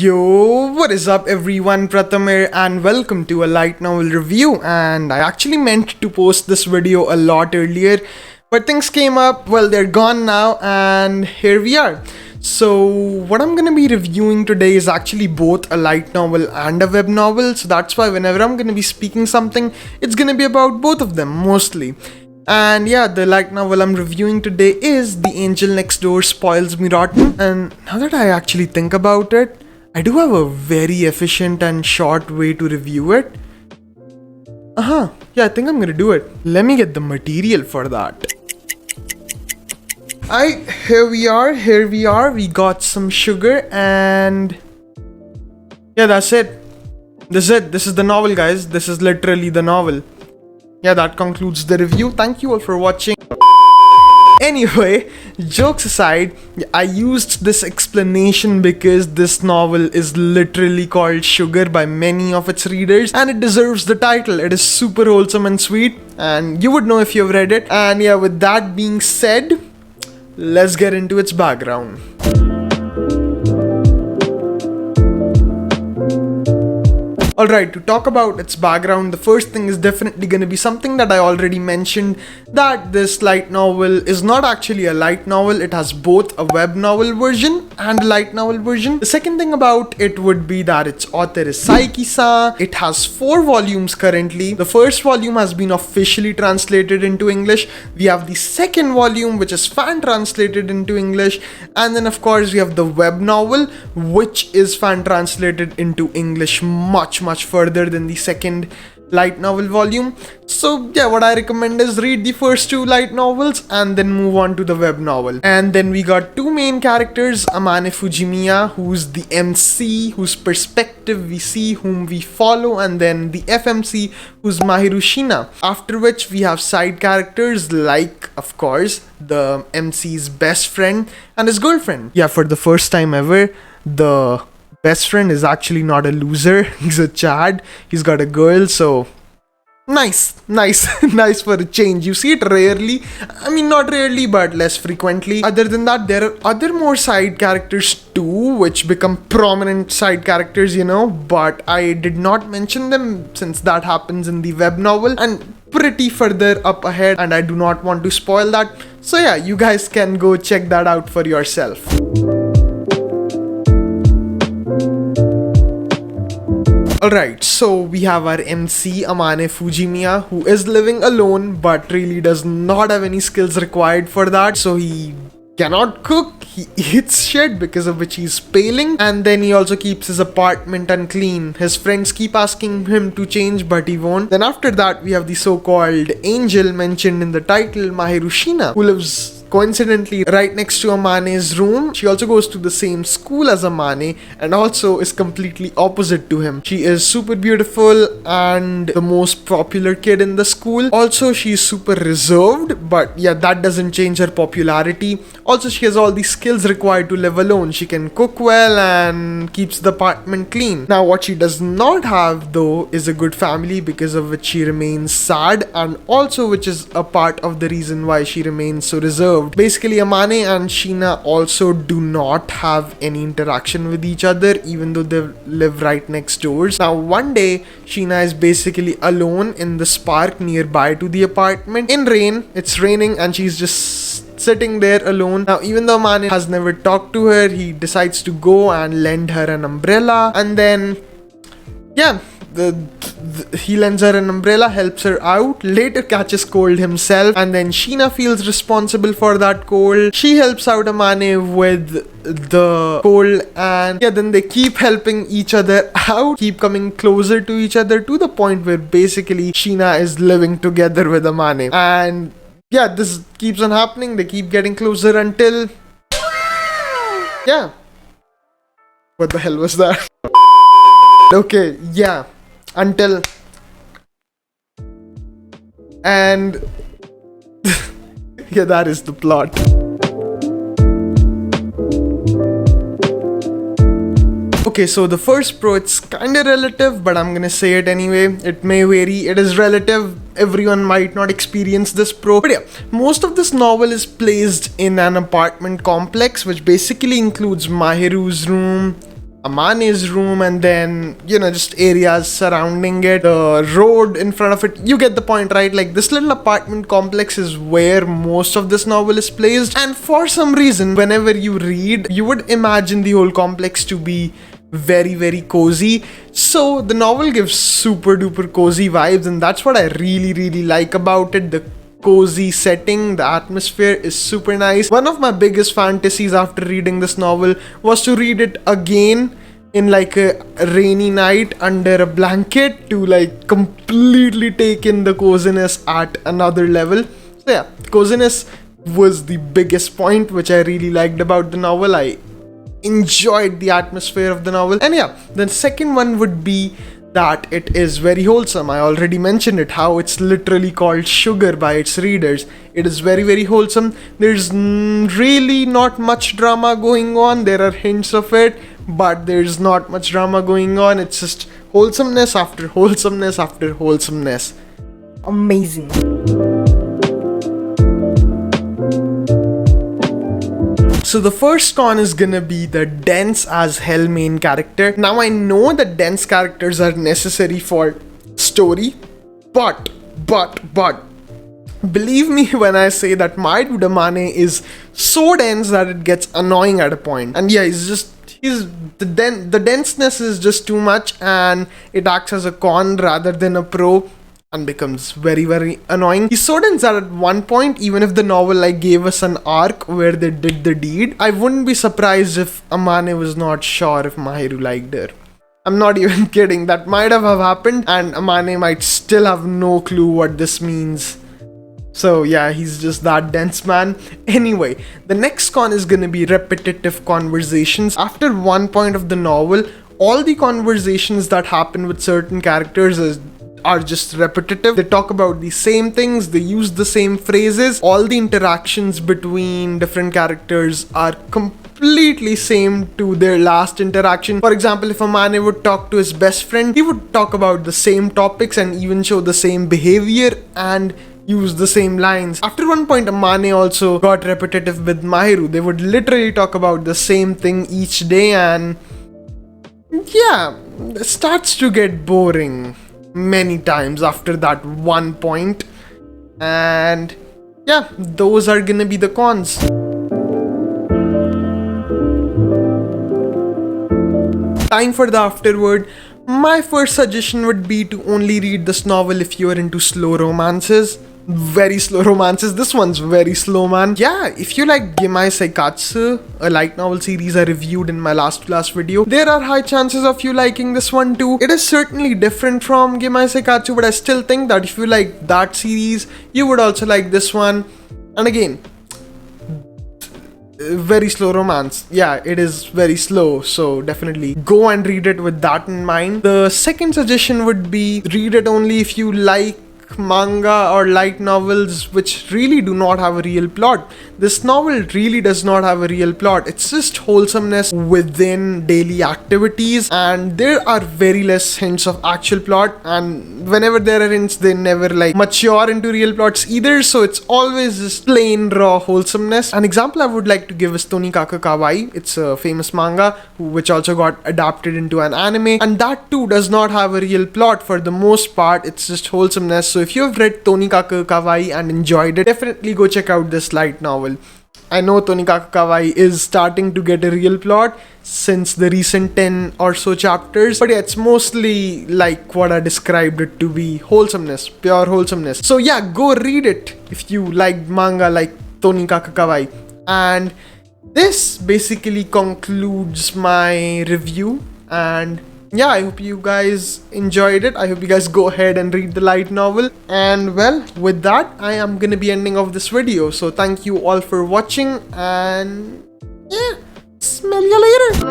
Yo, what is up everyone, Prathamir and welcome to a light novel review. And I actually meant to post this video a lot earlier, but things came up, well they're gone now and here we are. So what I'm gonna be reviewing today is actually both a light novel and a web novel, so that's why whenever I'm gonna be speaking something, it's gonna be about both of them mostly. And yeah, the light novel I'm reviewing today is The Angel Next Door Spoils Me Rotten. And now that I actually think about it, I do have a very efficient and short way to review it. Yeah, I think I'm gonna do it. Let me get the material for that. Here we are, we got some sugar and yeah, that's it. This is the novel, guys. This is literally the novel. Yeah, that concludes the review. Thank you all for watching. Anyway, jokes aside, I used this explanation because this novel is literally called Sugar by many of its readers and it deserves the title. It is super wholesome and sweet and you would know if you've read it. And yeah, with that being said, let's get into its background. Alright, to talk about its background, the first thing is definitely going to be something that I already mentioned, that this light novel is not actually a light novel. It has both a web novel version and a light novel version. The second thing about it would be that its author is Saeki-san. It has 4 volumes currently. The first volume has been officially translated into English. We have the second volume, which is fan translated into English. And then of course we have the web novel, which is fan translated into English much further than the second light novel volume. So yeah, what I recommend is read the first 2 light novels and then move on to the web novel. And then we got 2 main characters, Amane Fujimiya, who's the MC, whose perspective we see, whom we follow, and then the FMC, who's Mahiru Shina. After which we have side characters like, of course, the MC's best friend and his girlfriend. Yeah, for the first time ever, the best friend is actually not a loser. He's a Chad. He's got a girl, so nice for a change. You see it rarely. I mean, not rarely, but less frequently. Other than that, there are other more side characters too, which become prominent side characters, you know, but I did not mention them since that happens in the web novel and pretty further up ahead, and I do not want to spoil that. So yeah, you guys can go check that out for yourself. Alright, so we have our MC Amane Fujimiya, who is living alone but really does not have any skills required for that. So he cannot cook, he eats shit, because of which he's paling, and then he also keeps his apartment unclean. His friends keep asking him to change but he won't. Then after that we have the so-called angel mentioned in the title, Mahiru Shina, who lives coincidentally right next to Amane's room. She also goes to the same school as Amane and also is completely opposite to him. She is super beautiful and the most popular kid in the school. Also, she's super reserved, but yeah, that doesn't change her popularity. Also, she has all the skills required to live alone. She can cook well and keeps the apartment clean. Now, what she does not have though is a good family, because of which she remains sad, and also which is a part of the reason why she remains so reserved. Basically, Amane and Shina also do not have any interaction with each other, even though they live right next doors. Now, one day, Shina is basically alone in this park nearby to the apartment. In rain, it's raining and she's just sitting there alone. Now, even though Amane has never talked to her, he decides to go and lend her an umbrella. And then, yeah, he lends her an umbrella, helps her out, later catches cold himself, and then Shina feels responsible for that cold. She helps out Amane with the cold, and yeah, then they keep helping each other out, keep coming closer to each other, to the point where basically Shina is living together with Amane. And yeah, this keeps on happening. They keep getting closer until, yeah, what the hell was that? Okay, yeah, until, and yeah, that is the plot. Okay, so the first pro, it's kinda relative, but I'm gonna say it anyway. It may vary, it is relative. Everyone might not experience this pro. But yeah, most of this novel is placed in an apartment complex, which basically includes Mahiru's room, Amane's room, and then, you know, just areas surrounding it, the road in front of it. You get the point, right? Like, this little apartment complex is where most of this novel is placed, and for some reason, whenever you read, you would imagine the whole complex to be very, very cozy. So the novel gives super duper cozy vibes, and that's what I really, really like about it. The cozy setting, the atmosphere is super nice. One of my biggest fantasies after reading this novel was to read it again in like a rainy night under a blanket to like completely take in the coziness at another level. So yeah, coziness was the biggest point which I really liked about the novel. I enjoyed the atmosphere of the novel. And yeah, the second one would be that it is very wholesome. I already mentioned it, how it's literally called sugar by its readers. It is very, very wholesome. There's really not much drama going on. There are hints of it, but there's not much drama going on. It's just wholesomeness after wholesomeness after wholesomeness. Amazing. So the first con is gonna be the dense as hell main character. Now I know that dense characters are necessary for story, but believe me when I say that my dude Amane is so dense that it gets annoying at a point. And yeah, the denseness is just too much, and it acts as a con rather than a pro, and becomes very, very annoying. He's so dense that at one point, even if the novel like gave us an arc where they did the deed, I wouldn't be surprised if Amane was not sure if Mahiru liked her. I'm not even kidding. That might have happened, and Amane might still have no clue what this means. So yeah, he's just that dense, man. Anyway, the next con is gonna be repetitive conversations. After one point of the novel, all the conversations that happen with certain characters are just repetitive. They talk about the same things, they use the same phrases. All the interactions between different characters are completely same to their last interaction. For example, if Amane would talk to his best friend, he would talk about the same topics and even show the same behavior and use the same lines. After one point, Amane also got repetitive with Mahiru. They would literally talk about the same thing each day, and yeah, it starts to get boring many times after that one point. And yeah, those are gonna be the cons. Time for the afterword. My first suggestion would be to only read this novel if you are into slow romances. Very slow romances. This one's very slow, man. Yeah, if you like Gemai Seikatsu, a light novel series I reviewed in my last video, there are high chances of you liking this one too. It is certainly different from Gemai Seikatsu, but I still think that if you like that series, you would also like this one. And again, very slow romance. Yeah, it is very slow, so definitely go and read it with that in mind. The second suggestion would be read it only if you like manga or light novels which really do not have a real plot. This novel really does not have a real plot. It's just wholesomeness within daily activities, and there are very less hints of actual plot, and whenever there are hints, they never like mature into real plots either, so it's always just plain raw wholesomeness. An example I would like to give is Tonikaka Kawaii. It's a famous manga which also got adapted into an anime, and that too does not have a real plot. For the most part, it's just wholesomeness. So if you have read Tonikaka Kawaii and enjoyed it, definitely go check out this light novel. I know Tonikaka Kawaii is starting to get a real plot since the recent 10 or so chapters, but yeah, it's mostly like what I described it to be, wholesomeness, pure wholesomeness. So yeah, go read it if you like manga like Tonikaka Kawaii. And this basically concludes my review, and yeah, I hope you guys enjoyed it. I hope you guys go ahead and read the light novel. And well, with that, I am gonna be ending off this video. So thank you all for watching, and yeah, smell you later.